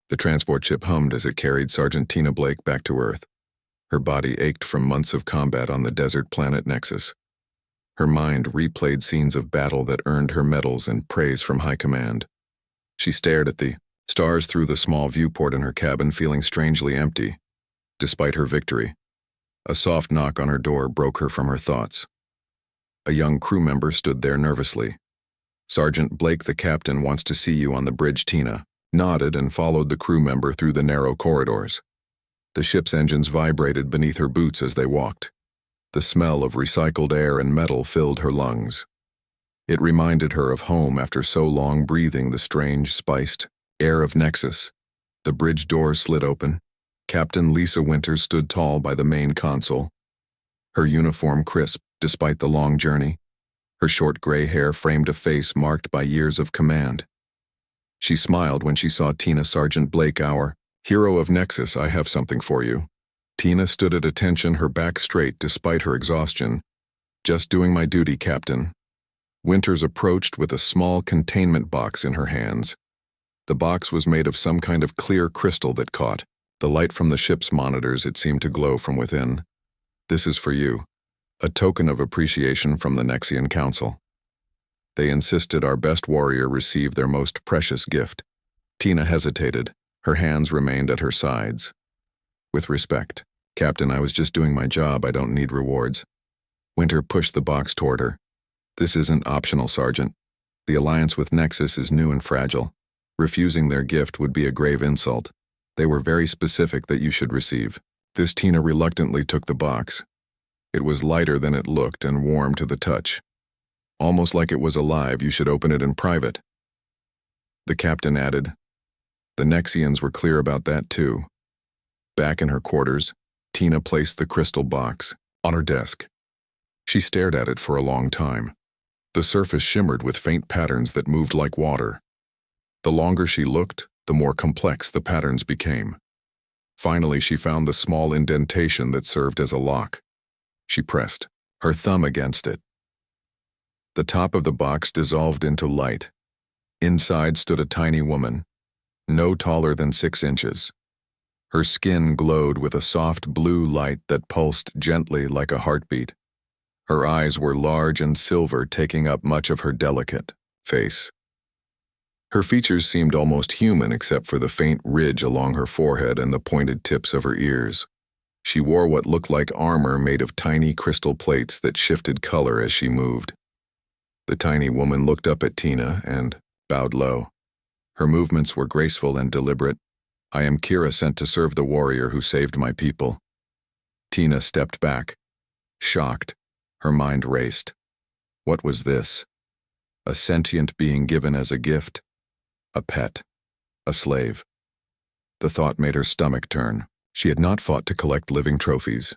The transport ship hummed as it carried Sergeant Tina Blake back to Earth. Her body ached from months of combat on the desert planet Nexus. Her mind replayed scenes of battle that earned her medals and praise from high command. She stared at the stars through the small viewport in her cabin, feeling strangely empty. Despite her victory, a soft knock on her door broke her from her thoughts. A young crew member stood there nervously. "Sergeant Blake, the captain, wants to see you on the bridge." Tina nodded and followed the crew member through the narrow corridors. The ship's engines vibrated beneath her boots as they walked. The smell of recycled air and metal filled her lungs. It reminded her of home after so long breathing the strange, spiced air of Nexus. The bridge doors slid open. Captain Lisa Winters stood tall by the main console. Her uniform crisp despite the long journey. Her short gray hair framed a face marked by years of command. She smiled when she saw Tina. "Sergeant Blake, our hero of Nexus, I have something for you." Tina stood at attention, her back straight despite her exhaustion. "Just doing my duty, Captain." Winters approached with a small containment box in her hands. The box was made of some kind of clear crystal that caught the light from the ship's monitors. It seemed to glow from within. "This is for you, a token of appreciation from the Nexian Council. They insisted our best warrior receive their most precious gift." Tina hesitated. Her hands remained at her sides. "With respect, Captain, I was just doing my job. I don't need rewards." Winter pushed the box toward her. "This isn't optional, Sergeant. The alliance with Nexus is new and fragile. Refusing their gift would be a grave insult. They were very specific that you should receive." This Tina reluctantly took the box. It was lighter than it looked and warm to the touch. Almost like it was alive. "You should open it in private." The captain added. The Nexians were clear about that too. Back in her quarters, Tina placed the crystal box on her desk. She stared at it for a long time. The surface shimmered with faint patterns that moved like water. The longer she looked, the more complex the patterns became. Finally, she found the small indentation that served as a lock. She pressed her thumb against it. The top of the box dissolved into light. Inside stood a tiny woman, no taller than 6 inches. Her skin glowed with a soft blue light that pulsed gently like a heartbeat. Her eyes were large and silver, taking up much of her delicate face. Her features seemed almost human except for the faint ridge along her forehead and the pointed tips of her ears. She wore what looked like armor made of tiny crystal plates that shifted color as she moved. The tiny woman looked up at Tina and bowed low. Her movements were graceful and deliberate. "I am Kira, sent to serve the warrior who saved my people." Tina stepped back, shocked. Her mind raced. What was this? A sentient being given as a gift? A pet? A slave? The thought made her stomach turn. She had not fought to collect living trophies.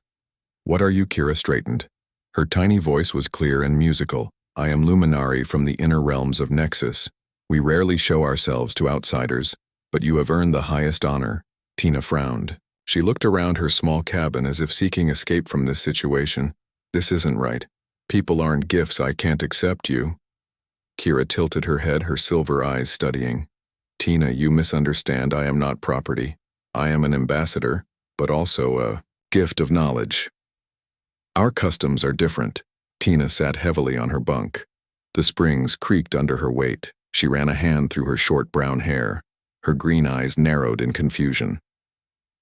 "What are you?" Kira straightened. Her tiny voice was clear and musical. "I am Luminari from the inner realms of Nexus. We rarely show ourselves to outsiders, but you have earned the highest honor." Tina frowned. She looked around her small cabin as if seeking escape from this situation. "This isn't right. People aren't gifts. I can't accept you." Kira tilted her head, her silver eyes studying. "Tina, you misunderstand. I am not property. I am an ambassador, but also a gift of knowledge. Our customs are different." Tina sat heavily on her bunk. The springs creaked under her weight. She ran a hand through her short brown hair. Her green eyes narrowed in confusion.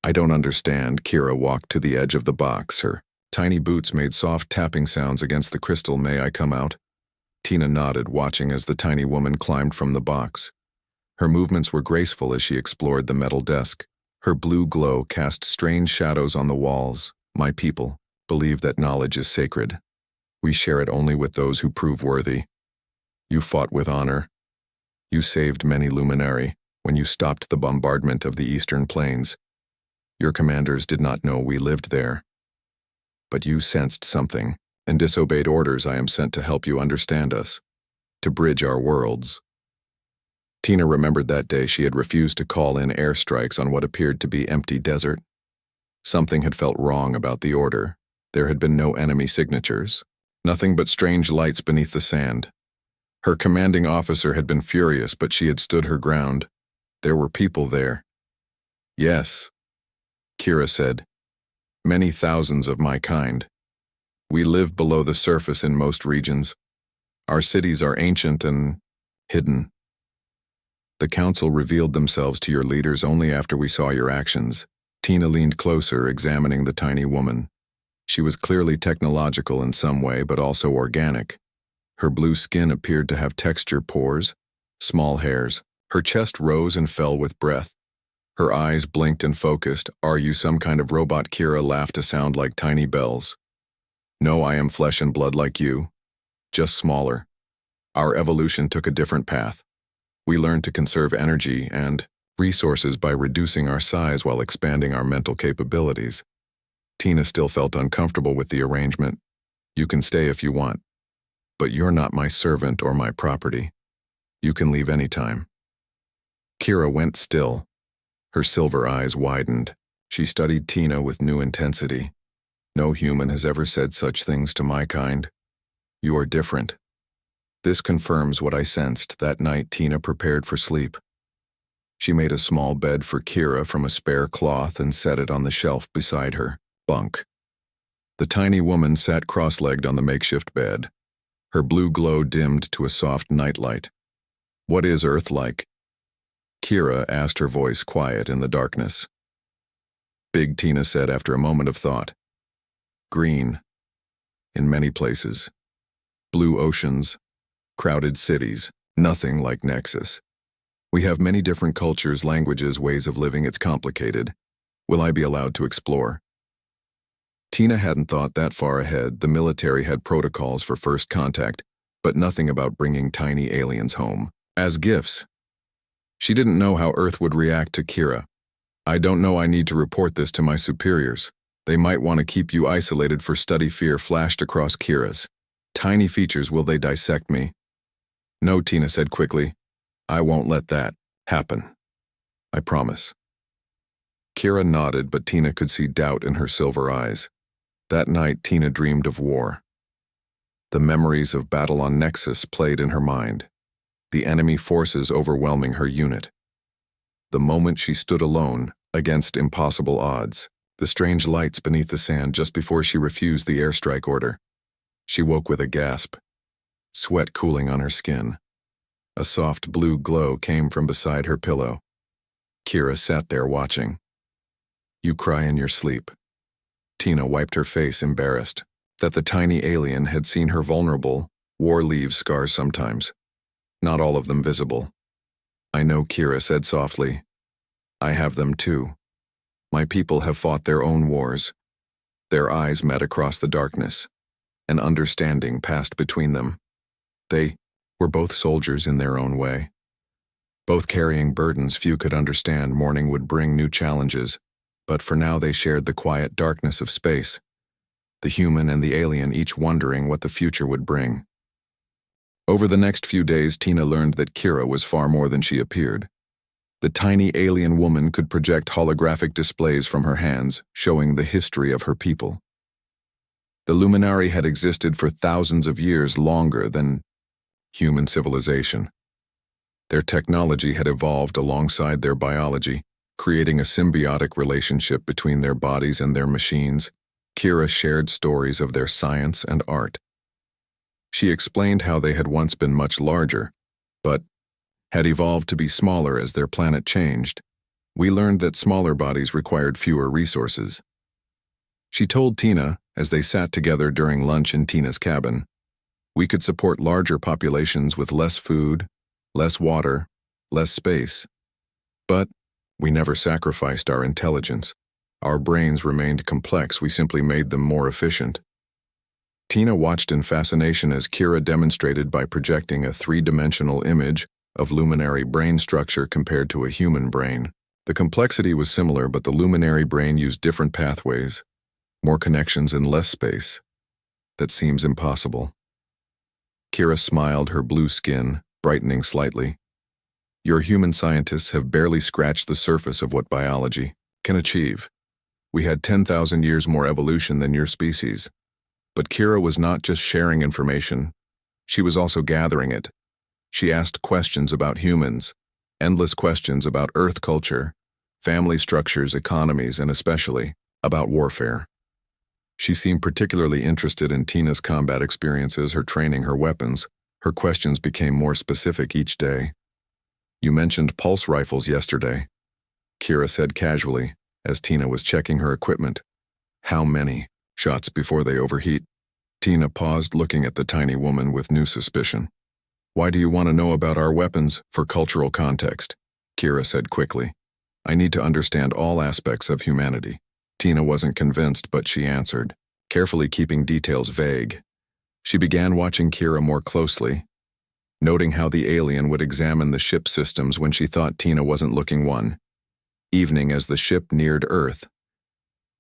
"I don't understand." Kira walked to the edge of the box. Her tiny boots made soft tapping sounds against the crystal. "May I come out?" Tina nodded, watching as the tiny woman climbed from the box. Her movements were graceful as she explored the metal desk. Her blue glow cast strange shadows on the walls. "My people believe that knowledge is sacred. We share it only with those who prove worthy. You fought with honor. You saved many Luminari when you stopped the bombardment of the Eastern Plains. Your commanders did not know we lived there. But you sensed something and disobeyed orders. I am sent to help you understand us, to bridge our worlds." Tina remembered that day she had refused to call in airstrikes on what appeared to be empty desert. Something had felt wrong about the order. There had been no enemy signatures. Nothing but strange lights beneath the sand. Her commanding officer had been furious, but she had stood her ground. There were people there. Yes, Kira said. Many thousands of my kind. We live below the surface in most regions. Our cities are ancient and hidden. The council revealed themselves to your leaders only after we saw your actions. Tina leaned closer, examining the tiny woman. She was clearly technological in some way, but also organic. Her blue skin appeared to have texture pores, small hairs. Her chest rose and fell with breath. Her eyes blinked and focused. Are you some kind of robot? Kira laughed to sound like tiny bells. No, I am flesh and blood like you, just smaller. Our evolution took a different path. We learned to conserve energy and resources by reducing our size while expanding our mental capabilities. Tina still felt uncomfortable with the arrangement. You can stay if you want, but you're not my servant or my property. You can leave anytime. Kira went still. Her silver eyes widened. She studied Tina with new intensity. No human has ever said such things to my kind. You are different. This confirms what I sensed. That night Tina prepared for sleep. She made a small bed for Kira from a spare cloth and set it on the shelf beside her. Bunk. The tiny woman sat cross-legged on the makeshift bed. Her blue glow dimmed to a soft nightlight. What is Earth like? Kira asked, her voice quiet in the darkness. Big, Tina said after a moment of thought. Green. In many places. Blue oceans. Crowded cities. Nothing like Nexus. We have many different cultures, languages, ways of living. It's complicated. Will I be allowed to explore? Tina hadn't thought that far ahead. The military had protocols for first contact, but nothing about bringing tiny aliens home as gifts. She didn't know how Earth would react to Kira. I don't know, I need to report this to my superiors. They might want to keep you isolated for study. Fear flashed across Kira's tiny features. Will they dissect me? No, Tina said quickly. I won't let that happen. I promise. Kira nodded, but Tina could see doubt in her silver eyes. That night, Tina dreamed of war. The memories of battle on Nexus played in her mind. The enemy forces overwhelming her unit. The moment she stood alone, against impossible odds, the strange lights beneath the sand just before she refused the airstrike order. She woke with a gasp, sweat cooling on her skin. A soft blue glow came from beside her pillow. Kira sat there watching. You cry in your sleep. Tina wiped her face, embarrassed. That the tiny alien had seen her vulnerable. War leaves scars sometimes. Not all of them visible. I know, Kira said softly. I have them too. My people have fought their own wars. Their eyes met across the darkness. An understanding passed between them. They were both soldiers in their own way. Both carrying burdens few could understand. Morning would bring new challenges, but for now they shared the quiet darkness of space. The human and the alien each wondering what the future would bring. Over the next few days, Tina learned that Kira was far more than she appeared. The tiny alien woman could project holographic displays from her hands, showing the history of her people. The Luminari had existed for thousands of years, longer than human civilization. Their technology had evolved alongside their biology, creating a symbiotic relationship between their bodies and their machines. Kira shared stories of their science and art. She explained how they had once been much larger, but had evolved to be smaller as their planet changed. We learned that smaller bodies required fewer resources. She told Tina, as they sat together during lunch in Tina's cabin, we could support larger populations with less food, less water, less space. But we never sacrificed our intelligence. Our brains remained complex, we simply made them more efficient. Tina watched in fascination as Kira demonstrated by projecting a three-dimensional image of luminary brain structure compared to a human brain. The complexity was similar, but the luminary brain used different pathways, more connections and less space. That seems impossible. Kira smiled, her blue skin brightening slightly. Your human scientists have barely scratched the surface of what biology can achieve. We had 10,000 years more evolution than your species. But Kira was not just sharing information, she was also gathering it. She asked questions about humans, endless questions about Earth culture, family structures, economies, and especially about warfare. She seemed particularly interested in Tina's combat experiences, her training, her weapons. Her questions became more specific each day. "You mentioned pulse rifles yesterday," Kira said casually, as Tina was checking her equipment. "How many shots before they overheat?" Tina paused, looking at the tiny woman with new suspicion. "Why do you want to know about our weapons?" "For cultural context," Kira said quickly. "I need to understand all aspects of humanity." Tina wasn't convinced, but she answered, carefully keeping details vague. She began watching Kira more closely, noting how the alien would examine the ship systems when she thought Tina wasn't looking. One evening, as the ship neared Earth,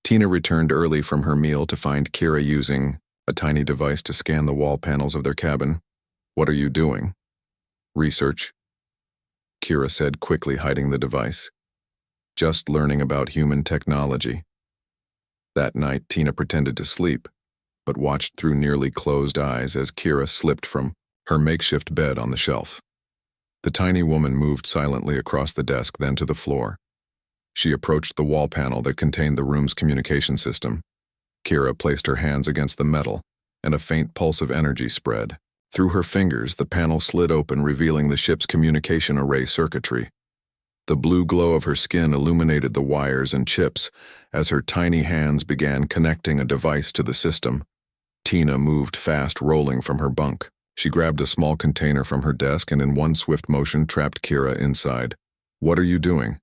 Tina returned early from her meal to find Kira using a tiny device to scan the wall panels of their cabin. "What are you doing?" "Research," Kira said, quickly hiding the device. "Just learning about human technology." That night, Tina pretended to sleep, but watched through nearly closed eyes as Kira slipped from her makeshift bed on the shelf. The tiny woman moved silently across the desk, then to the floor. She approached the wall panel that contained the room's communication system. Kira placed her hands against the metal, and a faint pulse of energy spread. Through her fingers, the panel slid open, revealing the ship's communication array circuitry. The blue glow of her skin illuminated the wires and chips as her tiny hands began connecting a device to the system. Tina moved fast, rolling from her bunk. She grabbed a small container from her desk and in one swift motion trapped Kira inside. "What are you doing?"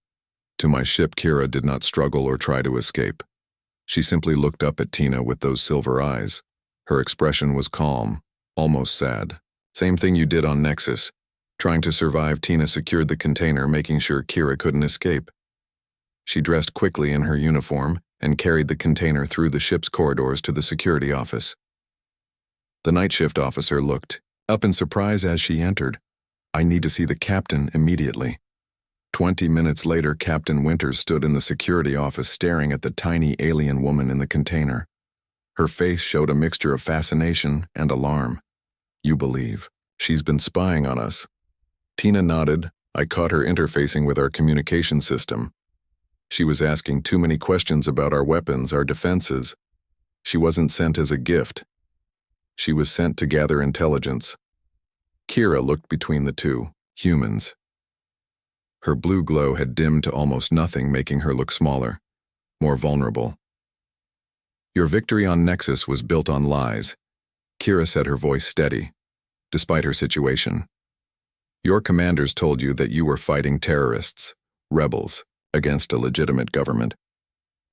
To my ship, Kira did not struggle or try to escape. She simply looked up at Tina with those silver eyes. Her expression was calm, almost sad. "Same thing you did on Nexus. Trying to survive." Tina secured the container, making sure Kira couldn't escape. She dressed quickly in her uniform and carried the container through the ship's corridors to the security office. The night shift officer looked up in surprise as she entered. "I need to see the captain immediately." 20 minutes later, Captain Winters stood in the security office staring at the tiny alien woman in the container. Her face showed a mixture of fascination and alarm. "You believe she's been spying on us?" Tina nodded. "I caught her interfacing with our communication system. She was asking too many questions about our weapons, our defenses. She wasn't sent as a gift. She was sent to gather intelligence." Kira looked between the two humans. Her blue glow had dimmed to almost nothing, making her look smaller, more vulnerable. "Your victory on Nexus was built on lies," Kira said, her voice steady, despite her situation. "Your commanders told you that you were fighting terrorists, rebels, against a legitimate government.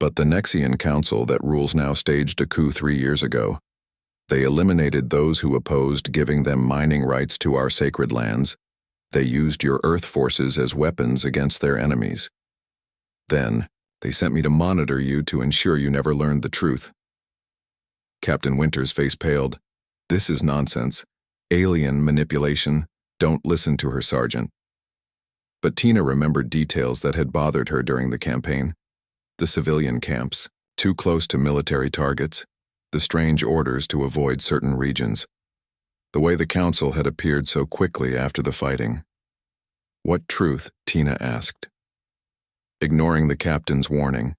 But the Nexian Council that rules now staged a coup 3 years ago. They eliminated those who opposed giving them mining rights to our sacred lands. They used your Earth forces as weapons against their enemies. Then, they sent me to monitor you to ensure you never learned the truth." Captain Winters' face paled. "This is nonsense. Alien manipulation. Don't listen to her, Sergeant." But Tina remembered details that had bothered her during the campaign. The civilian camps, too close to military targets, the strange orders to avoid certain regions. The way the Council had appeared so quickly after the fighting. "What truth?" Tina asked. Ignoring the captain's warning,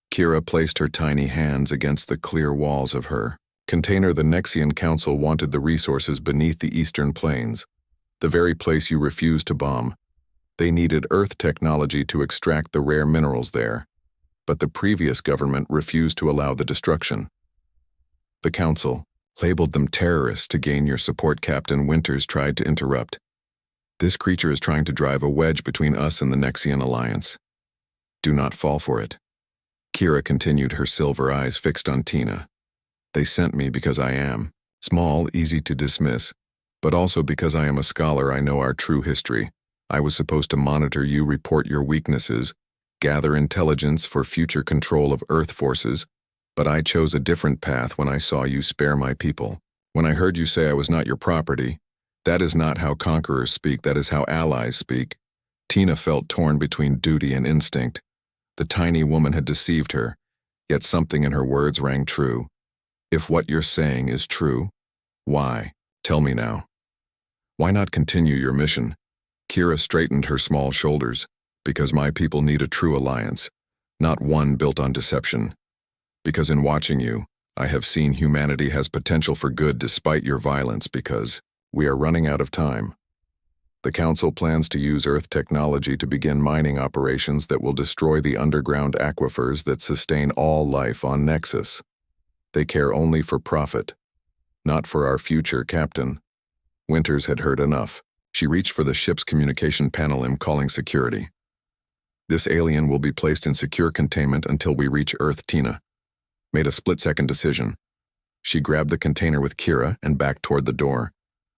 Kira placed her tiny hands against the clear walls of her container. "The Nexian Council wanted the resources beneath the Eastern Plains, the very place you refused to bomb. They needed Earth technology to extract the rare minerals there, but the previous government refused to allow the destruction. The Council labeled them terrorists to gain your support." Captain Winters tried to interrupt. "This creature is trying to drive a wedge between us and the Nexian Alliance. Do not fall for it." Kira continued, her silver eyes fixed on Tina. "They sent me because I am small, easy to dismiss, but also because I am a scholar. I know our true history. I was supposed to monitor you, report your weaknesses, gather intelligence for future control of Earth forces, but I chose a different path when I saw you spare my people. When I heard you say I was not your property, that is not how conquerors speak, that is how allies speak." Tina felt torn between duty and instinct. The tiny woman had deceived her, yet something in her words rang true. If what you're saying is true, why? Tell me now. Why not continue your mission? Kira straightened her small shoulders. Because my people need a true alliance, not one built on deception. Because in watching you, I have seen humanity has potential for good despite your violence because we are running out of time. The Council plans to use Earth technology to begin mining operations that will destroy the underground aquifers that sustain all life on Nexus. They care only for profit, not for our future, Captain. Winters had heard enough. She reached for the ship's communication panel calling security. This alien will be placed in secure containment until we reach Earth. Tina made a split-second decision. She grabbed the container with Kira and backed toward the door.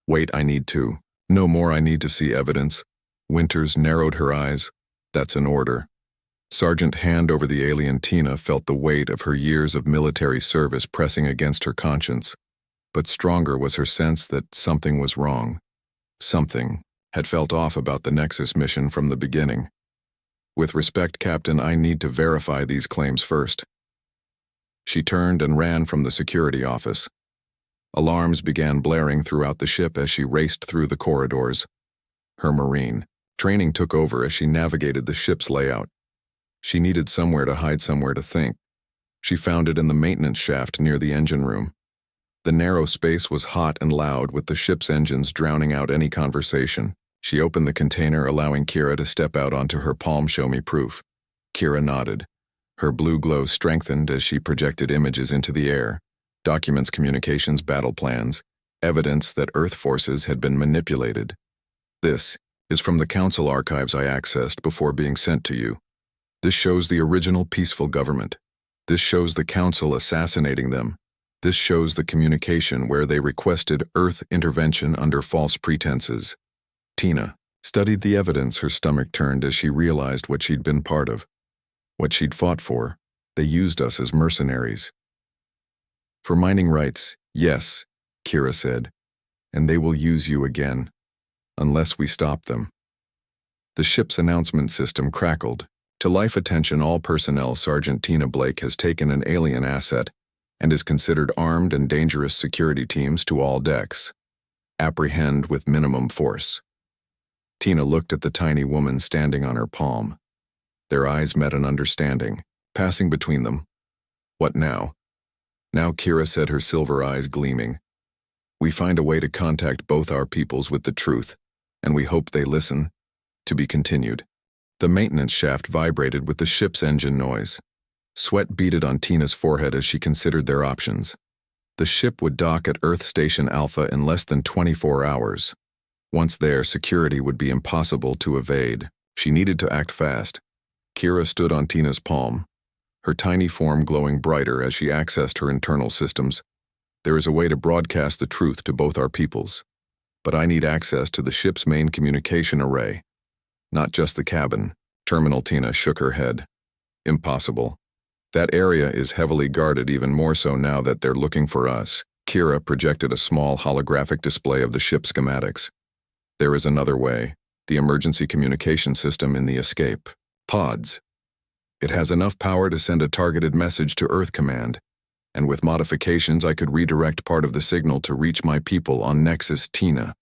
Wait, I need to. No more, I need to see evidence. Winters narrowed her eyes. That's an order. Sergeant hand over the alien. Tina felt the weight of her years of military service pressing against her conscience. But stronger was her sense that something was wrong. Something had felt off about the Nexus mission from the beginning. With respect, Captain, I need to verify these claims first. She turned and ran from the security office. Alarms began blaring throughout the ship as she raced through the corridors. Her Marine training took over as she navigated the ship's layout. She needed somewhere to hide, somewhere to think. She found it in the maintenance shaft near the engine room. The narrow space was hot and loud, with the ship's engines drowning out any conversation. She opened the container, allowing Kira to step out onto her palm. Show me proof. Kira nodded. Her blue glow strengthened as she projected images into the air. Documents, communications, battle plans, evidence that Earth forces had been manipulated. This is from the Council archives I accessed before being sent to you. This shows the original peaceful government. This shows the Council assassinating them. This shows the communication where they requested Earth intervention under false pretenses. Tina studied the evidence. Her stomach turned as she realized what she'd been part of. What she'd fought for. They used us as mercenaries. For mining rights, yes, Kira said, and they will use you again, unless we stop them. The ship's announcement system crackled. To life, attention all personnel. Sergeant Tina Blake has taken an alien asset and is considered armed and dangerous. Security teams to all decks. Apprehend with minimum force. Tina looked at the tiny woman standing on her palm. Their eyes met an understanding, passing between them. What now? Now, Kira said, her silver eyes gleaming. We find a way to contact both our peoples with the truth, and we hope they listen. To be continued. The maintenance shaft vibrated with the ship's engine noise. Sweat beaded on Tina's forehead as she considered their options. The ship would dock at Earth Station Alpha in less than 24 hours. Once there, security would be impossible to evade. She needed to act fast. Kira stood on Tina's palm, her tiny form glowing brighter as she accessed her internal systems. There is a way to broadcast the truth to both our peoples. But I need access to the ship's main communication array. Not just the cabin. Terminal. Tina shook her head. Impossible. That area is heavily guarded, even more so now that they're looking for us. Kira projected a small holographic display of the ship schematics. There is another way. The emergency communication system in the escape pods. It has enough power to send a targeted message to Earth Command, and with modifications I could redirect part of the signal to reach my people on Nexus. Tina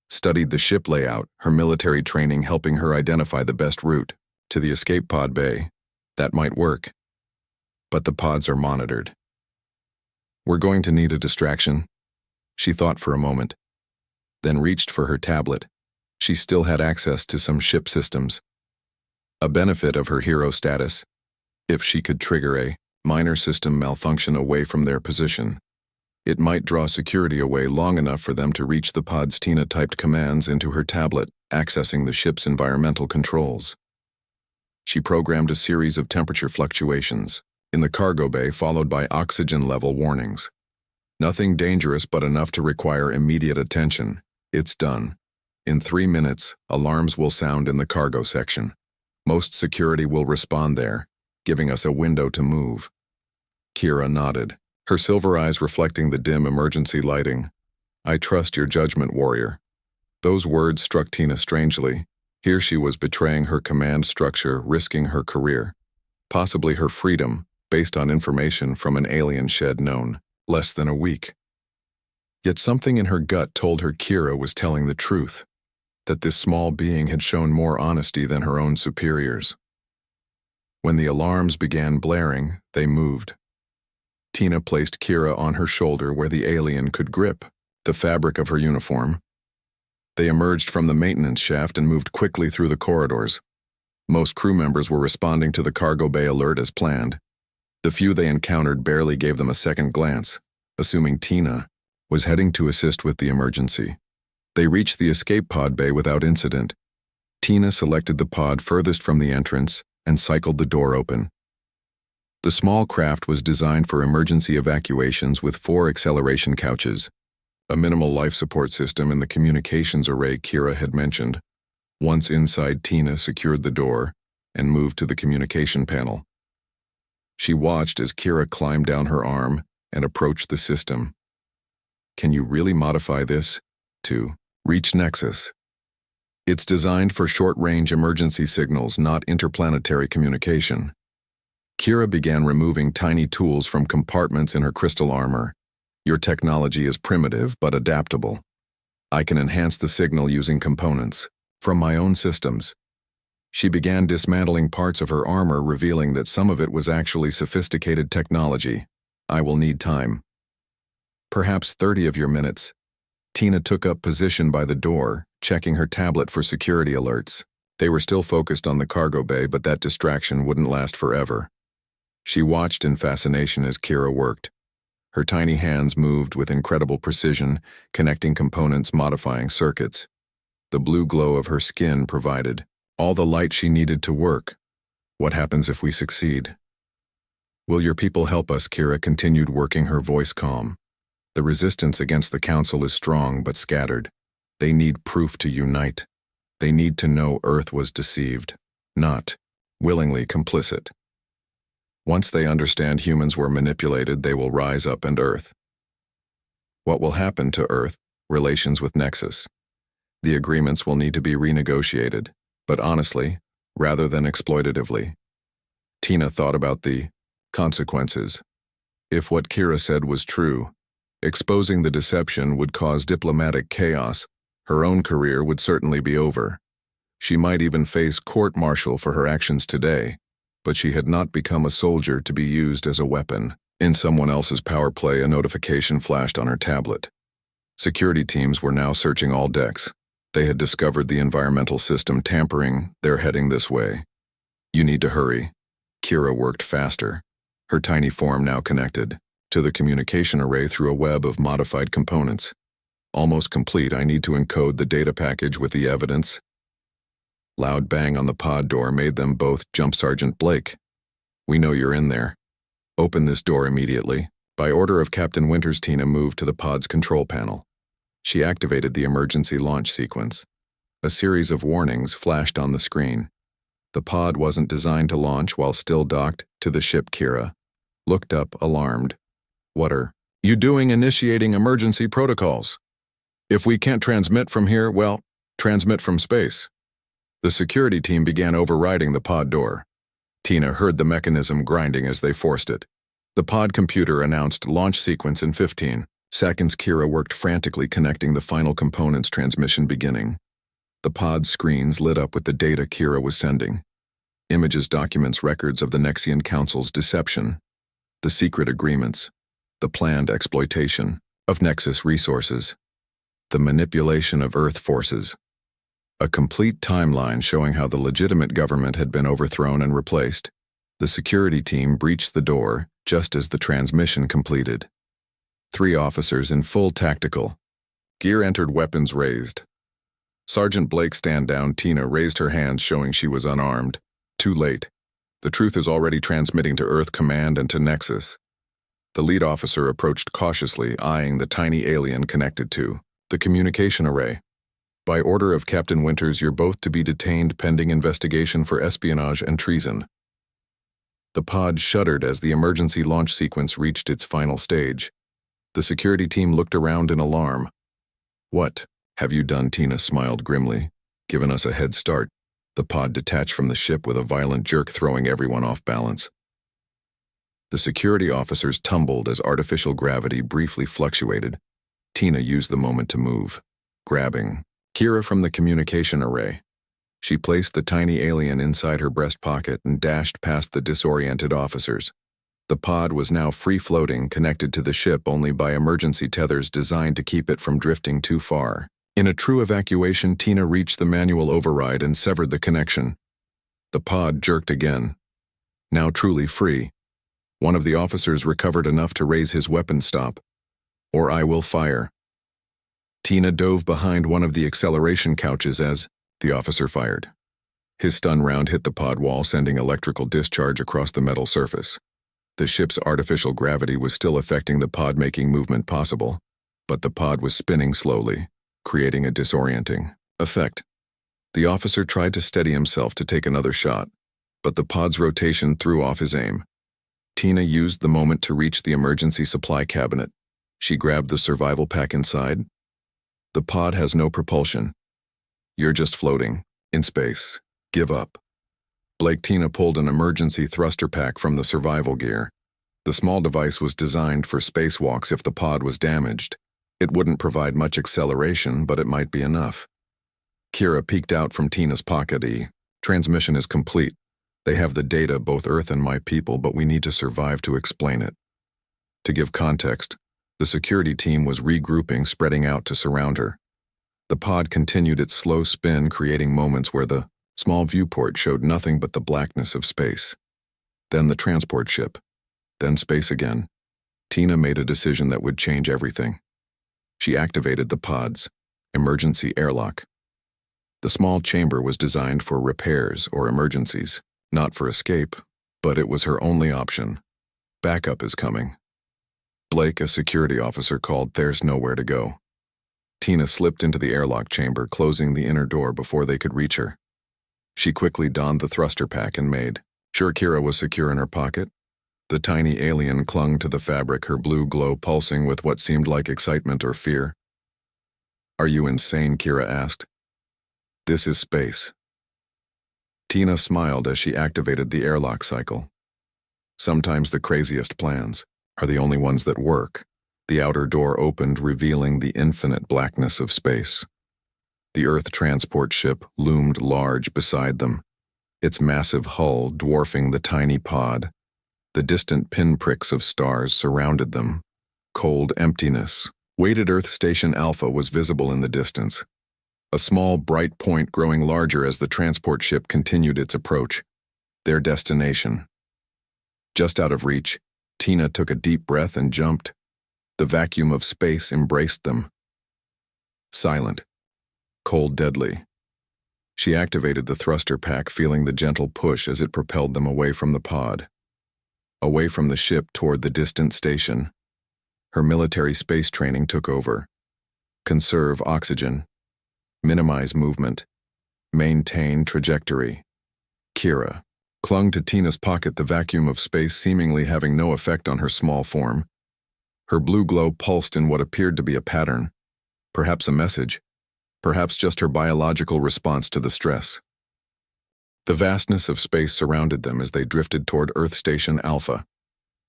studied the ship layout, her military training helping her identify the best route to the escape pod bay. That might work. But the pods are monitored. We're going to need a distraction. She thought for a moment, then reached for her tablet. She still had access to some ship systems. A benefit of her hero status. If she could trigger a minor system malfunction away from their position, it might draw security away long enough for them to reach the pods. Tina typed commands into her tablet, accessing the ship's environmental controls. She programmed a series of temperature fluctuations in the cargo bay, followed by oxygen level warnings. Nothing dangerous, but enough to require immediate attention. It's done. In 3 minutes, alarms will sound in the cargo section. Most security will respond there, giving us a window to move. Kira nodded, her silver eyes reflecting the dim emergency lighting. I trust your judgment, warrior. Those words struck Tina strangely. Here she was betraying her command structure, risking her career, possibly her freedom, based on information from an alien shed known less than a week. Yet something in her gut told her Kira was telling the truth. that this small being had shown more honesty than her own superiors. When the alarms began blaring, they moved. Tina placed Kira on her shoulder where the alien could grip the fabric of her uniform. They emerged from the maintenance shaft and moved quickly through the corridors. Most crew members were responding to the cargo bay alert as planned. The few they encountered barely gave them a second glance, assuming Tina was heading to assist with the emergency. They reached the escape pod bay without incident. Tina selected the pod furthest from the entrance and cycled the door open. The small craft was designed for emergency evacuations with 4 acceleration couches, a minimal life support system and the communications array Kira had mentioned. Once inside, Tina secured the door and moved to the communication panel. She watched as Kira climbed down her arm and approached the system. Can you really modify this to reach Nexus? It's designed for short-range emergency signals, not interplanetary communication. Kira began removing tiny tools from compartments in her crystal armor. Your technology is primitive but adaptable. I can enhance the signal using components from my own systems. She began dismantling parts of her armor, revealing that some of it was actually sophisticated technology. I will need time. Perhaps 30 of your minutes. Tina took up position by the door, checking her tablet for security alerts. They were still focused on the cargo bay, but that distraction wouldn't last forever. She watched in fascination as Kira worked. Her tiny hands moved with incredible precision, connecting components, modifying circuits. The blue glow of her skin provided all the light she needed to work. What happens if we succeed? Will your people help us? Kira continued working, her voice calm. The resistance against the Council is strong but scattered. They need proof to unite. They need to know Earth was deceived, not willingly complicit. Once they understand humans were manipulated, they will rise up and Earth. What will happen to Earth? Relations with Nexus. The agreements will need to be renegotiated, but honestly, rather than exploitatively. Tina thought about the consequences. If what Kira said was true, exposing the deception would cause diplomatic chaos. Her own career would certainly be over. She might even face court-martial for her actions today, but she had not become a soldier to be used as a weapon. In someone else's power play, a notification flashed on her tablet. Security teams were now searching all decks. They had discovered the environmental system tampering. They're heading this way. You need to hurry. Kira worked faster, her tiny form now connected to the communication array through a web of modified components. Almost complete. I need to encode the data package with the evidence. Loud bang on the pod door made them both jump. Sergeant Blake, we know you're in there. Open this door immediately. By order of Captain Winters, Tina moved to the pod's control panel. She activated the emergency launch sequence. A series of warnings flashed on the screen. The pod wasn't designed to launch while still docked to the ship. Kira looked up, alarmed. What are you doing? Initiating emergency protocols. If we can't transmit from here, well, transmit from space. The security team began overriding the pod door. Tina heard the mechanism grinding as they forced it. The pod computer announced launch sequence in 15 seconds. Kira worked frantically, connecting the final components. Transmission beginning. The pod screens lit up with the data Kira was sending. Images, documents, records of the Nexian Council's deception, the secret agreements, the planned exploitation of Nexus resources, the manipulation of Earth forces. A complete timeline showing how the legitimate government had been overthrown and replaced. The security team breached the door just as the transmission completed. 3 officers in full tactical gear entered, weapons raised. Sergeant Blake, stand down. Tina raised her hands, showing she was unarmed. Too late. The truth is already transmitting to Earth Command and to Nexus. The lead officer approached cautiously, eyeing the tiny alien connected to the communication array. By order of Captain Winters, you're both to be detained pending investigation for espionage and treason. The pod shuddered as the emergency launch sequence reached its final stage. The security team looked around in alarm. What have you done? Tina smiled grimly. Given us a head start. The pod detached from the ship with a violent jerk, throwing everyone off balance. The security officers tumbled as artificial gravity briefly fluctuated. Tina used the moment to move, grabbing Kira from the communication array. She placed the tiny alien inside her breast pocket and dashed past the disoriented officers. The pod was now free-floating, connected to the ship only by emergency tethers designed to keep it from drifting too far. In a true evacuation, Tina reached the manual override and severed the connection. The pod jerked again. Now truly free. One of the officers recovered enough to raise his weapon stop. "Or I will fire." Tina dove behind one of the acceleration couches as the officer fired. His stun round hit the pod wall, sending electrical discharge across the metal surface. The ship's artificial gravity was still affecting the pod, making movement possible, but the pod was spinning slowly, creating a disorienting effect. The officer tried to steady himself to take another shot, but the pod's rotation threw off his aim. Tina used the moment to reach the emergency supply cabinet. She grabbed the survival pack inside. "The pod has no propulsion. You're just floating in space. Give up." Tina pulled an emergency thruster pack from the survival gear. The small device was designed for spacewalks if the pod was damaged. It wouldn't provide much acceleration, but it might be enough. Kira peeked out from Tina's pocket. "Transmission is complete. They have the data, both Earth and my people, but we need to survive to explain it." To give context, the security team was regrouping, spreading out to surround her. The pod continued its slow spin, creating moments where the small viewport showed nothing but the blackness of space. Then the transport ship. Then space again. Tina made a decision that would change everything. She activated the pod's emergency airlock. The small chamber was designed for repairs or emergencies, not for escape, but it was her only option. "Backup is coming." Blake, a security officer, called. "There's nowhere to go." Tina slipped into the airlock chamber, closing the inner door before they could reach her. She quickly donned the thruster pack and made sure Kira was secure in her pocket. The tiny alien clung to the fabric, her blue glow pulsing with what seemed like excitement or fear. "Are you insane?" Kira asked. "This is space." Tina smiled as she activated the airlock cycle. Sometimes the craziest plans are the only ones that work. The outer door opened, revealing the infinite blackness of space. The Earth transport ship loomed large beside them, its massive hull dwarfing the tiny pod. The distant pinpricks of stars surrounded them. Cold emptiness. Weighted Earth Station Alpha was visible in the distance, a small bright point growing larger as the transport ship continued its approach. Their destination. Just out of reach, Tina took a deep breath and jumped. The vacuum of space embraced them. Silent. Cold, deadly. She activated the thruster pack, feeling the gentle push as it propelled them away from the pod. Away from the ship toward the distant station. Her military space training took over. Conserve oxygen. Minimize movement. Maintain trajectory. Kira clung to Tina's pocket, the vacuum of space seemingly having no effect on her small form. Her blue glow pulsed in what appeared to be a pattern. Perhaps a message. Perhaps just her biological response to the stress. The vastness of space surrounded them as they drifted toward Earth Station Alpha.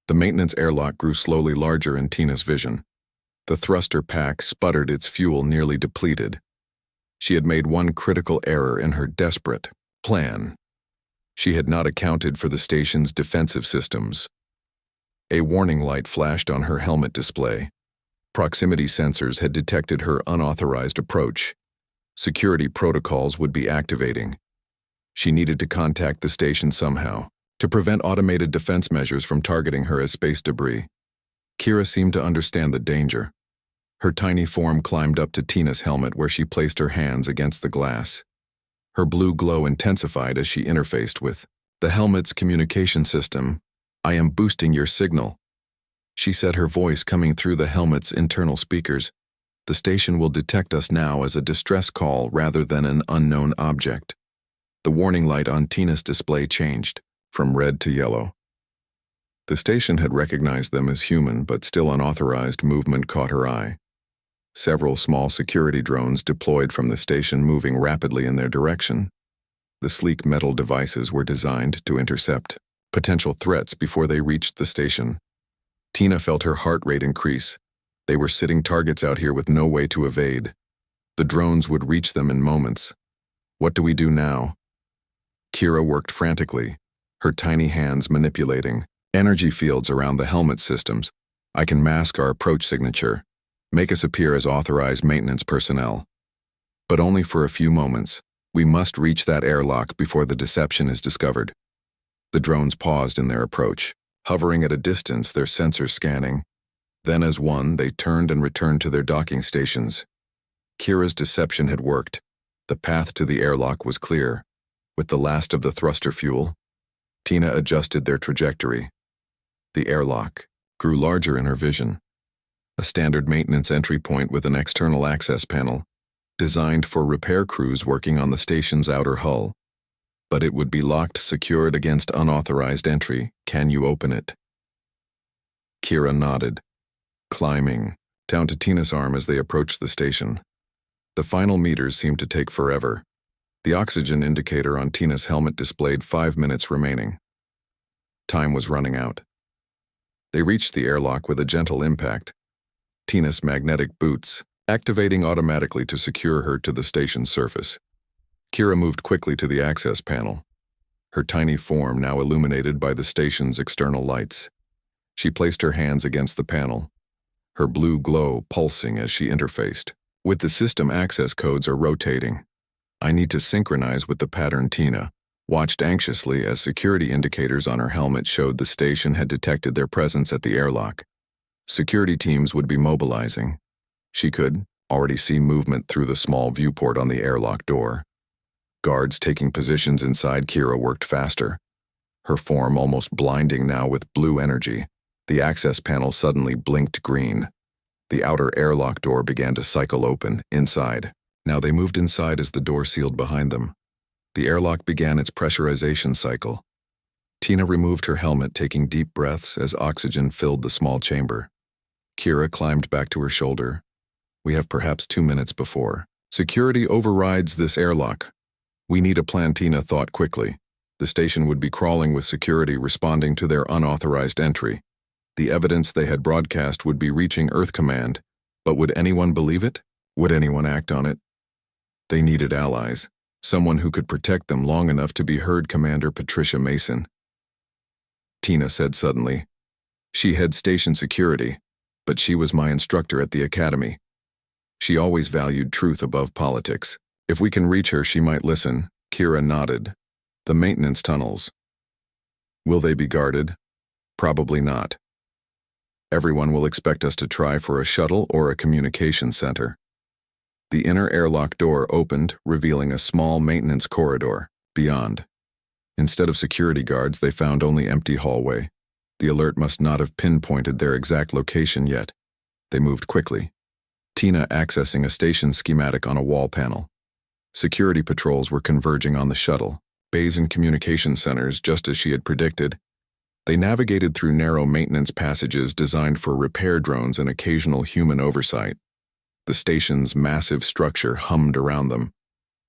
The maintenance airlock grew slowly larger in Tina's vision. The thruster pack sputtered, its fuel nearly depleted. She had made one critical error in her desperate plan. She had not accounted for the station's defensive systems. A warning light flashed on her helmet display. Proximity sensors had detected her unauthorized approach. Security protocols would be activating. She needed to contact the station somehow, to prevent automated defense measures from targeting her as space debris. Kira seemed to understand the danger. Her tiny form climbed up to Tina's helmet, where she placed her hands against the glass. Her blue glow intensified as she interfaced with the helmet's communication system. "I am boosting your signal," she said, her voice coming through the helmet's internal speakers. "The station will detect us now as a distress call rather than an unknown object." The warning light on Tina's display changed, from red to yellow. The station had recognized them as human, but still unauthorized movement caught her eye. Several small security drones deployed from the station, moving rapidly in their direction. The sleek metal devices were designed to intercept potential threats before they reached the station. Tina felt her heart rate increase. They were sitting targets out here with no way to evade. The drones would reach them in moments. What do we do now? Kira worked frantically, her tiny hands manipulating energy fields around the helmet systems. I can mask our approach signature, make us appear as authorized maintenance personnel. But only for a few moments. We must reach that airlock before the deception is discovered. The drones paused in their approach, hovering at a distance, their sensors scanning. Then as one, they turned and returned to their docking stations. Kira's deception had worked. The path to the airlock was clear. With the last of the thruster fuel, Tina adjusted their trajectory. The airlock grew larger in her vision. A standard maintenance entry point with an external access panel, designed for repair crews working on the station's outer hull. But it would be locked, secured against unauthorized entry. Can you open it? Kira nodded, climbing down to Tina's arm as they approached the station. The final meters seemed to take forever. The oxygen indicator on Tina's helmet displayed 5 minutes remaining. Time was running out. They reached the airlock with a gentle impact. Tina's magnetic boots activating automatically to secure her to the station's surface. Kira moved quickly to the access panel, her tiny form now illuminated by the station's external lights. She placed her hands against the panel, her blue glow pulsing as she interfaced. With the system access codes are rotating. I need to synchronize with the pattern. Tina watched anxiously as security indicators on her helmet showed the station had detected their presence at the airlock. Security teams would be mobilizing. She could already see movement through the small viewport on the airlock door. Guards taking positions inside. Kira worked faster, her form almost blinding now with blue energy. The access panel suddenly blinked green. The outer airlock door began to cycle open, inside. Now they moved inside as the door sealed behind them. The airlock began its pressurization cycle. Tina removed her helmet, taking deep breaths as oxygen filled the small chamber. Kira climbed back to her shoulder. We have perhaps 2 minutes before security overrides this airlock. We need a plan. Tina thought quickly. The station would be crawling with security responding to their unauthorized entry. The evidence they had broadcast would be reaching Earth Command, but would anyone believe it? Would anyone act on it? They needed allies, someone who could protect them long enough to be heard. Commander Patricia Mason, Tina said suddenly. She heads station security, but she was my instructor at the academy. She always valued truth above politics. If we can reach her, she might listen. Kira nodded. The maintenance tunnels. Will they be guarded? Probably not. Everyone will expect us to try for a shuttle or a communication center. The inner airlock door opened, revealing a small maintenance corridor beyond. Instead of security guards, they found only empty hallway. The alert must not have pinpointed their exact location yet. They moved quickly. Tina accessing a station schematic on a wall panel. Security patrols were converging on the shuttle, bays and communication centers, just as she had predicted. They navigated through narrow maintenance passages designed for repair drones and occasional human oversight. The station's massive structure hummed around them,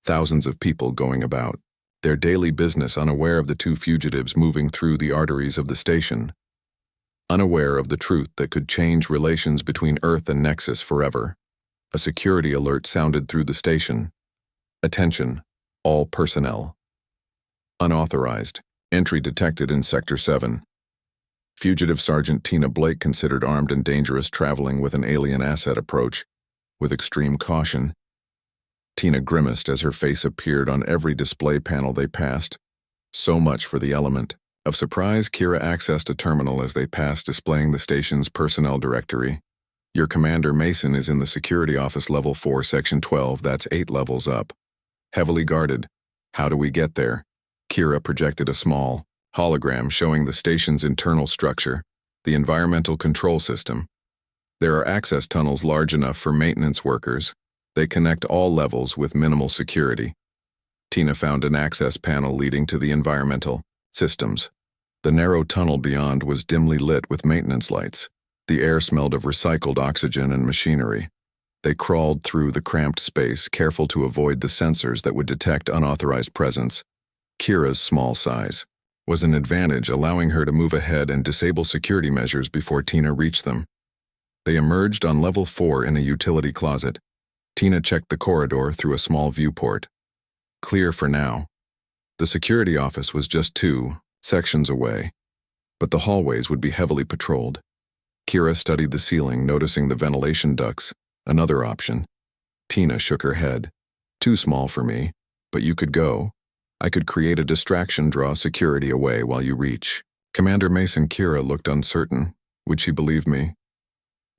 thousands of people going about, their daily business unaware of the two fugitives moving through the arteries of the station, unaware of the truth that could change relations between Earth and Nexus forever. A security alert sounded through the station. Attention, all personnel. Unauthorized. Entry detected in Sector 7. Fugitive Sergeant Tina Blake considered armed and dangerous, traveling with an alien asset approach. With extreme caution. Tina grimaced as her face appeared on every display panel they passed. So much for the element of surprise. Kira accessed a terminal as they passed, displaying the station's personnel directory. Your Commander Mason is in the security office, level 4, section 12, that's 8 levels up. Heavily guarded. How do we get there? Kira projected a small hologram showing the station's internal structure, the environmental control system. There are access tunnels large enough for maintenance workers. They connect all levels with minimal security. Tina found an access panel leading to the environmental systems. The narrow tunnel beyond was dimly lit with maintenance lights. The air smelled of recycled oxygen and machinery. They crawled through the cramped space, careful to avoid the sensors that would detect unauthorized presence. Kira's small size was an advantage, allowing her to move ahead and disable security measures before Tina reached them. They emerged on level 4 in a utility closet. Tina checked the corridor through a small viewport. Clear for now. The security office was just 2 sections away, but the hallways would be heavily patrolled. Kira studied the ceiling, noticing the ventilation ducts, another option. Tina shook her head. Too small for me, but you could go. I could create a distraction, draw security away while you reach. Commander Mason. Kira looked uncertain. Would she believe me?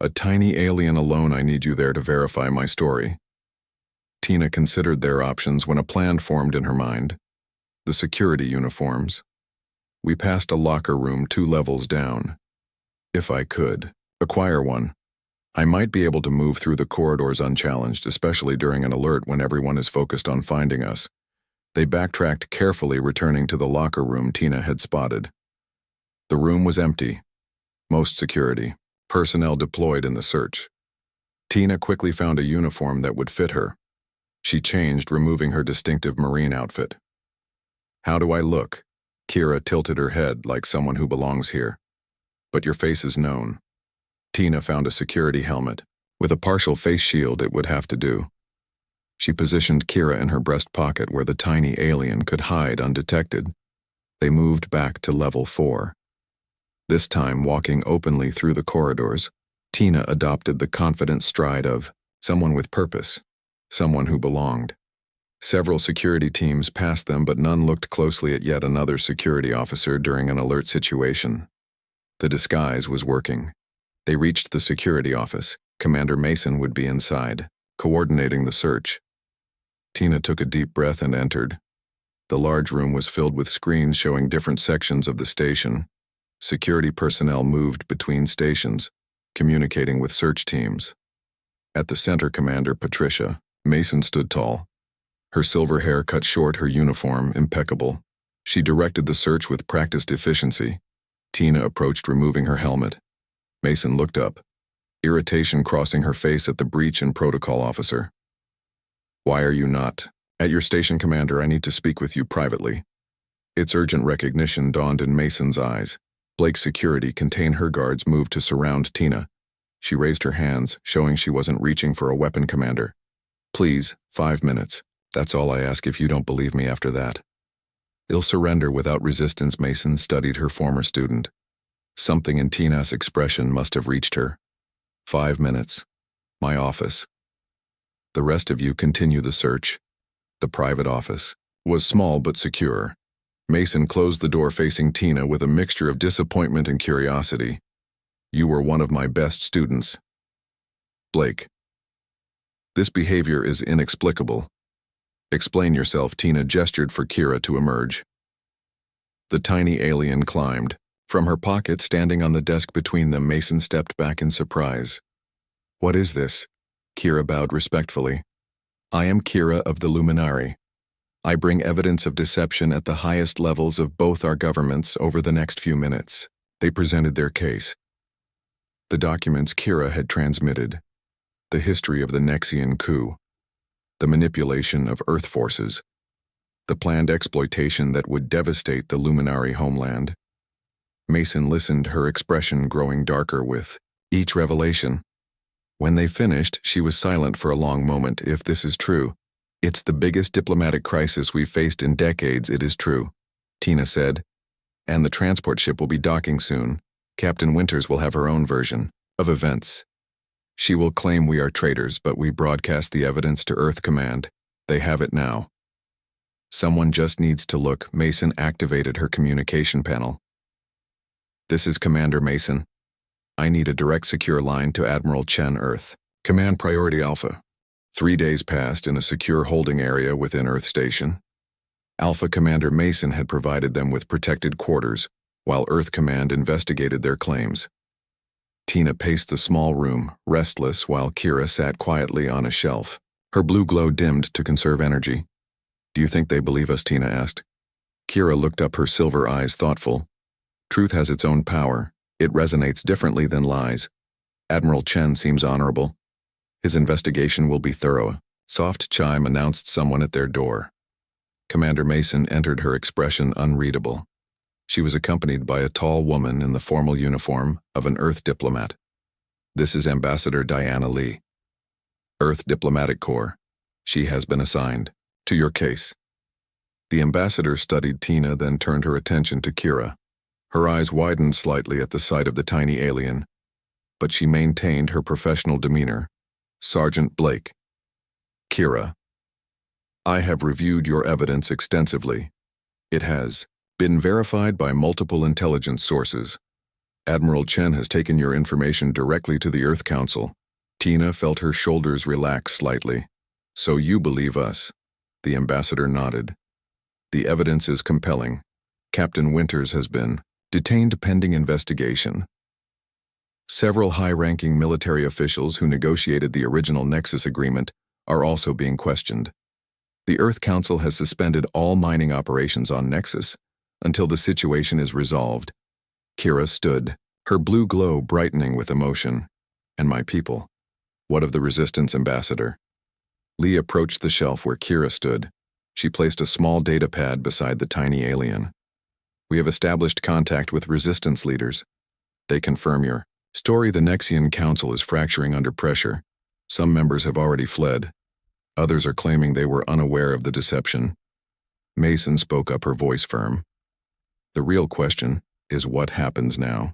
A tiny alien alone. I need you there to verify my story. Tina considered their options when a plan formed in her mind. The security uniforms. We passed a locker room 2 levels down. If I could acquire one, I might be able to move through the corridors unchallenged, especially during an alert when everyone is focused on finding us. They backtracked carefully, returning to the locker room Tina had spotted. The room was empty. Most security personnel deployed in the search. Tina quickly found a uniform that would fit her. She changed, removing her distinctive Marine outfit. How do I look? Kira tilted her head like someone who belongs here. But your face is known. Tina found a security helmet. With a partial face shield, it would have to do. She positioned Kira in her breast pocket where the tiny alien could hide undetected. They moved back to level 4. This time, walking openly through the corridors, Tina adopted the confident stride of someone with purpose, someone who belonged. Several security teams passed them, but none looked closely at yet another security officer during an alert situation. The disguise was working. They reached the security office. Commander Mason would be inside, coordinating the search. Tina took a deep breath and entered. The large room was filled with screens showing different sections of the station. Security personnel moved between stations, communicating with search teams. At the center, Commander Patricia Mason stood tall. Her silver hair cut short, her uniform impeccable. She directed the search with practiced efficiency. Tina approached, removing her helmet. Mason looked up, irritation crossing her face at the breach in protocol officer. Why are you not at your station, Commander? I need to speak with you privately. Its urgent recognition dawned in Mason's eyes. Blake's security contained her guards moved to surround Tina. She raised her hands, showing she wasn't reaching for a weapon. Commander, please, 5 minutes. That's all I ask if you don't believe me after that. I'll surrender without resistance. Mason studied her former student. Something in Tina's expression must have reached her. 5 minutes. My office. The rest of you continue the search. The private office was small but secure. Mason closed the door, facing Tina with a mixture of disappointment and curiosity. You were one of my best students. Blake. This behavior is inexplicable. Explain yourself. Tina gestured for Kira to emerge. The tiny alien climbed. From her pocket, standing on the desk between them, Mason stepped back in surprise. What is this? Kira bowed respectfully. I am Kira of the Luminari. I bring evidence of deception at the highest levels of both our governments over the next few minutes. They presented their case. The documents Kira had transmitted. The history of the Nexian coup. The manipulation of Earth forces. The planned exploitation that would devastate the Luminari homeland. Mason listened, her expression growing darker with each revelation. When they finished, she was silent for a long moment. If this is true, it's the biggest diplomatic crisis we've faced in decades. It is true, Tina said. And the transport ship will be docking soon. Captain Winters will have her own version of events. She will claim we are traitors, but we broadcast the evidence to Earth Command. They have it now. Someone just needs to look. Mason activated her communication panel. This is Commander Mason. I need a direct secure line to Admiral Chen, Earth. Command Priority Alpha. 3 days passed in a secure holding area within Earth Station. Alpha Commander Mason had provided them with protected quarters, while Earth Command investigated their claims. Tina paced the small room, restless, while Kira sat quietly on a shelf. Her blue glow dimmed to conserve energy. Do you think they believe us? Tina asked. Kira looked up, her silver eyes thoughtful. Truth has its own power. It resonates differently than lies. Admiral Chen seems honorable. His investigation will be thorough. Soft chime announced someone at their door. Commander Mason entered, her expression unreadable. She was accompanied by a tall woman in the formal uniform of an Earth diplomat. This is Ambassador Diana Lee. Earth Diplomatic Corps. She has been assigned. To your case. The ambassador studied Tina, then turned her attention to Kira. Her eyes widened slightly at the sight of the tiny alien, but she maintained her professional demeanor. Sergeant Blake. Kira. I have reviewed your evidence extensively. It has been verified by multiple intelligence sources. Admiral Chen has taken your information directly to the Earth Council. Tina felt her shoulders relax slightly. So you believe us? The ambassador nodded. The evidence is compelling. Captain Winters has been detained pending investigation. Several high-ranking military officials who negotiated the original Nexus agreement are also being questioned. The Earth Council has suspended all mining operations on Nexus until the situation is resolved. Kira stood, her blue glow brightening with emotion. And my people. What of the Resistance ambassador? Lee approached the shelf where Kira stood. She placed a small data pad beside the tiny alien. We have established contact with Resistance leaders. They confirm your story. The Nexian Council is fracturing under pressure. Some members have already fled. Others are claiming they were unaware of the deception. Mason spoke up, her voice firm. The real question is what happens now.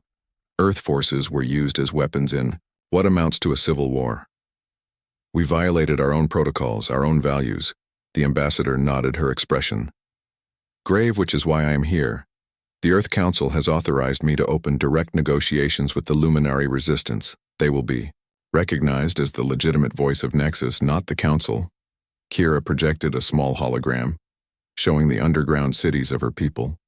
Earth forces were used as weapons in what amounts to a civil war. We violated our own protocols, our own values. The ambassador nodded, her expression grave, which is why I am here. The Earth Council has authorized me to open direct negotiations with the Luminary Resistance. They will be recognized as the legitimate voice of Nexus, not the Council. Kira projected a small hologram, showing the underground cities of her people.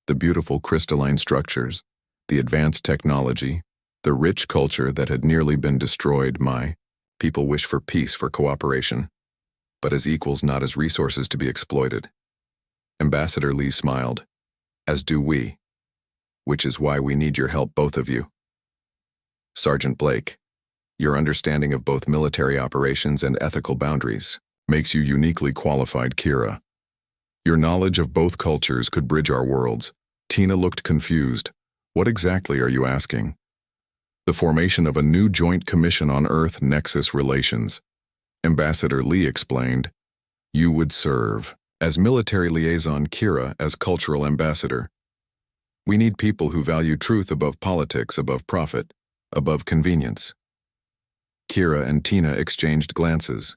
The beautiful crystalline structures, the advanced technology, the rich culture that had nearly been destroyed. My people wish for peace, for cooperation, but as equals, not as resources to be exploited. Ambassador Lee smiled. As do we. Which is why we need your help, both of you. Sergeant Blake, your understanding of both military operations and ethical boundaries makes you uniquely qualified. Kira, your knowledge of both cultures could bridge our worlds. Tina looked confused. What exactly are you asking? The formation of a new joint commission on Earth-Nexus relations. Ambassador Lee explained. You would serve as military liaison, Kira as cultural ambassador. We need people who value truth above politics, above profit, above convenience. Kira and Tina exchanged glances.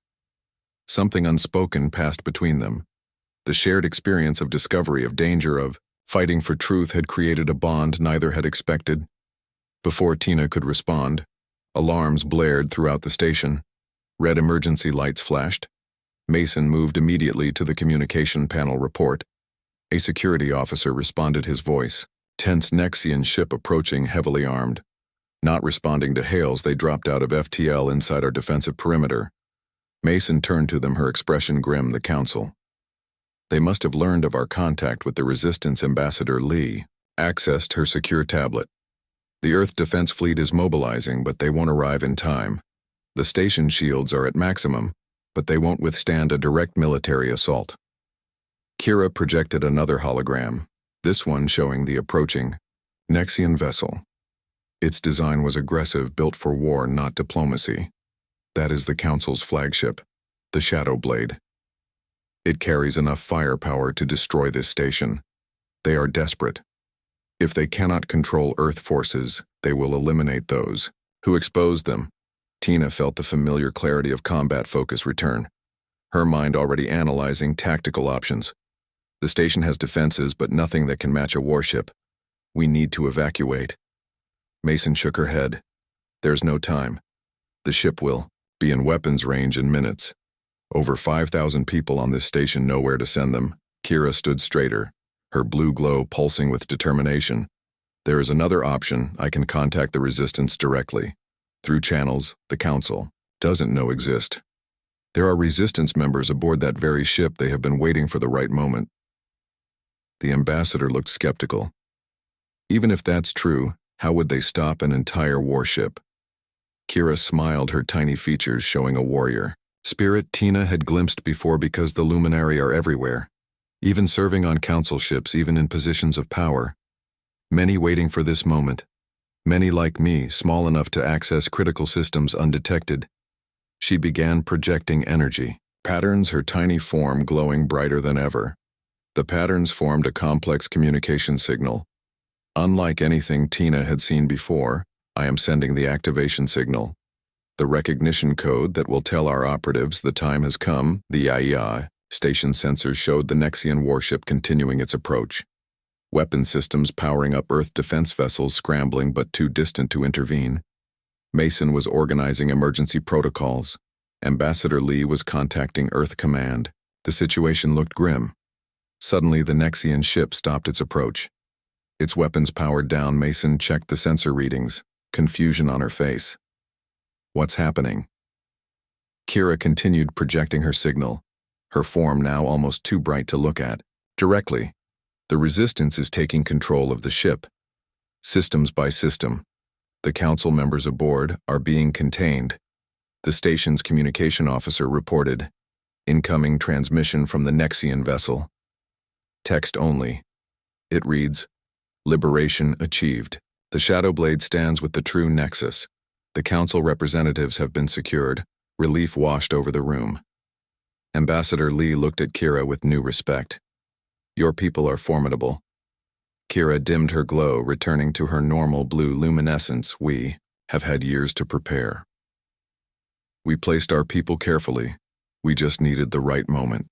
Something unspoken passed between them. The shared experience of discovery, of danger, of fighting for truth had created a bond neither had expected. Before Tina could respond, alarms blared throughout the station. Red emergency lights flashed. Mason moved immediately to the communication panel report. A security officer responded, his voice. Tense Nexian ship approaching, heavily armed. Not responding to hails, they dropped out of FTL inside our defensive perimeter. Mason turned to them, her expression grim. The Council. They must have learned of our contact with the Resistance. Ambassador Lee accessed her secure tablet. The Earth Defense Fleet is mobilizing, but they won't arrive in time. The station shields are at maximum, but they won't withstand a direct military assault. Kira projected another hologram, this one showing the approaching Nexian vessel. Its design was aggressive, built for war, not diplomacy. That is the Council's flagship, the Shadow Blade. It carries enough firepower to destroy this station. They are desperate. If they cannot control Earth forces, they will eliminate those who expose them. Tina felt the familiar clarity of combat focus return, her mind already analyzing tactical options. The station has defenses, but nothing that can match a warship. We need to evacuate. Mason shook her head. There's no time. The ship will be in weapons range in minutes. Over 5,000 people on this station, nowhere to send them. Kira stood straighter, her blue glow pulsing with determination. There is another option. I can contact the Resistance directly. Through channels the Council doesn't know exist. There are Resistance members aboard that very ship. They have been waiting for the right moment. The ambassador looked skeptical. Even if that's true, how would they stop an entire warship? Kira smiled, her tiny features showing a warrior spirit Tina had glimpsed before, because the Luminary are everywhere, even serving on Council ships, even in positions of power. Many waiting for this moment. Many like me, small enough to access critical systems undetected. She began projecting energy, patterns, her tiny form glowing brighter than ever. The patterns formed a complex communication signal. Unlike anything Tina had seen before, I am sending the activation signal. The recognition code that will tell our operatives the time has come. The IEI station sensors showed the Nexian warship continuing its approach. Weapon systems powering up Earth defense vessels scrambling but too distant to intervene. Mason was organizing emergency protocols. Ambassador Lee was contacting Earth Command. The situation looked grim. Suddenly, the Nexian ship stopped its approach. Its weapons powered down. Mason checked the sensor readings, confusion on her face. What's happening? Kira continued projecting her signal, her form now almost too bright to look at. Directly, the Resistance is taking control of the ship. Systems by system. The council members aboard are being contained. The station's communication officer reported. Incoming transmission from the Nexian vessel. Text only. It reads, "Liberation achieved. The Shadowblade stands with the true Nexus. The council representatives have been secured. Relief washed over the room." Ambassador Lee looked at Kira with new respect. "Your people are formidable." Kira dimmed her glow, returning to her normal blue luminescence. "We have had years to prepare. We placed our people carefully. We just needed the right moment."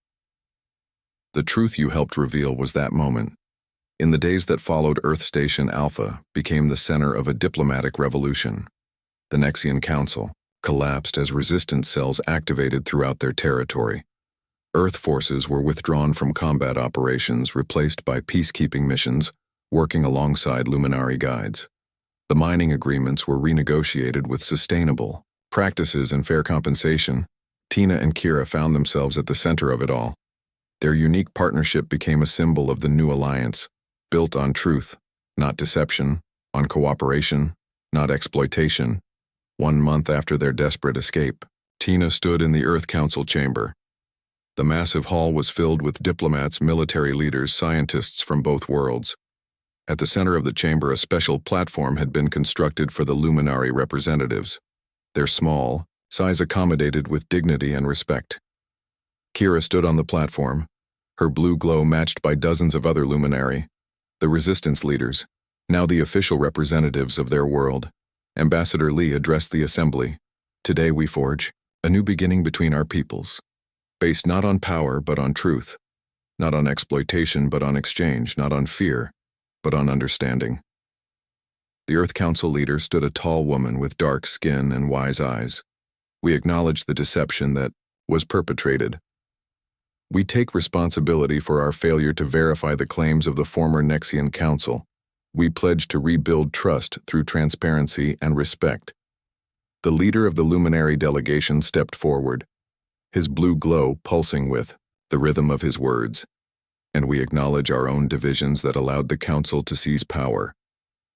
The truth you helped reveal was that moment. In the days that followed, Earth Station Alpha became the center of a diplomatic revolution. The Nexian Council collapsed as resistance cells activated throughout their territory. Earth forces were withdrawn from combat operations, replaced by peacekeeping missions, working alongside Luminary guides. The mining agreements were renegotiated with sustainable practices and fair compensation. Tina and Kira found themselves at the center of it all. Their unique partnership became a symbol of the new alliance, built on truth, not deception, on cooperation, not exploitation. 1 month after their desperate escape, Tina stood in the Earth Council chamber. The massive hall was filled with diplomats, military leaders, scientists from both worlds. At the center of the chamber, a special platform had been constructed for the Luminary representatives. Their small size accommodated with dignity and respect. Kira stood on the platform, her blue glow matched by dozens of other Luminary, the resistance leaders, now the official representatives of their world. Ambassador Lee addressed the assembly. "Today we forge a new beginning between our peoples, based not on power but on truth, not on exploitation but on exchange, not on fear but on understanding." The Earth Council leader stood, a tall woman with dark skin and wise eyes. "We acknowledge the deception that was perpetrated. We take responsibility for our failure to verify the claims of the former Nexian Council. We pledge to rebuild trust through transparency and respect." The leader of the Luminary delegation stepped forward, his blue glow pulsing with the rhythm of his words. "And we acknowledge our own divisions that allowed the Council to seize power.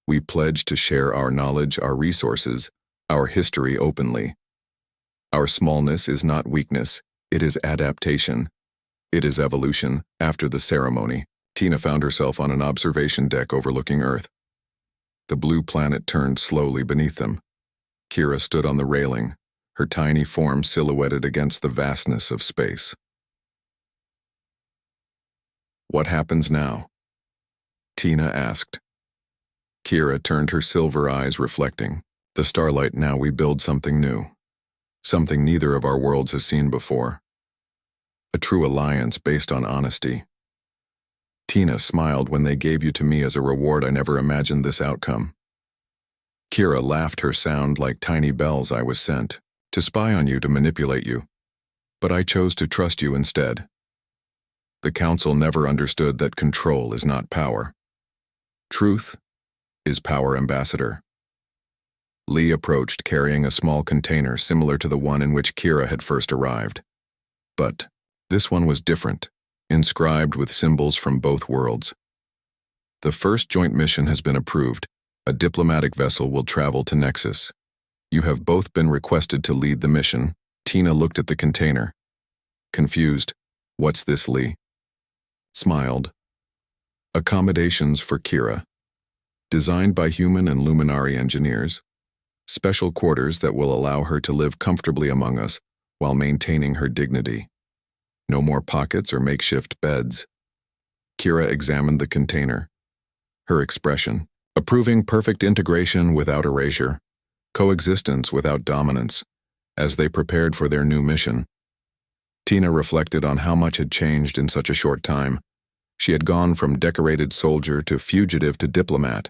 We pledge to share our knowledge, our resources, our history openly. Our smallness is not weakness, it is adaptation. It is evolution." After the ceremony, Tina found herself on an observation deck overlooking Earth. The blue planet turned slowly beneath them. Kira stood on the railing, her tiny form silhouetted against the vastness of space. "What happens now?" Tina asked. Kira turned, her silver eyes reflecting. "The starlight. Now we build something new. Something neither of our worlds has seen before. A true alliance based on honesty." Tina smiled. "When they gave you to me as a reward, I never imagined this outcome." Kira laughed, her sound like tiny bells. "I was sent to spy on you, to manipulate you. But I chose to trust you instead. The Council never understood that control is not power. Truth is power." Ambassador Lee approached, carrying a small container similar to the one in which Kira had first arrived. But this one was different, inscribed with symbols from both worlds. "The first joint mission has been approved. A diplomatic vessel will travel to Nexus. You have both been requested to lead the mission." Tina looked at the container, confused. "What's this?" Lee smiled. "Accommodations for Kira. Designed by human and Luminary engineers. Special quarters that will allow her to live comfortably among us while maintaining her dignity. No more pockets or makeshift beds. Kira examined the container. Her expression, approving perfect integration without erasure, coexistence without dominance, as they prepared for their new mission. Tina reflected on how much had changed in such a short time. She had gone from decorated soldier to fugitive to diplomat.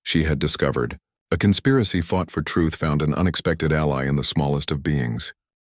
She had discovered a conspiracy fought for truth found an unexpected ally in the smallest of beings.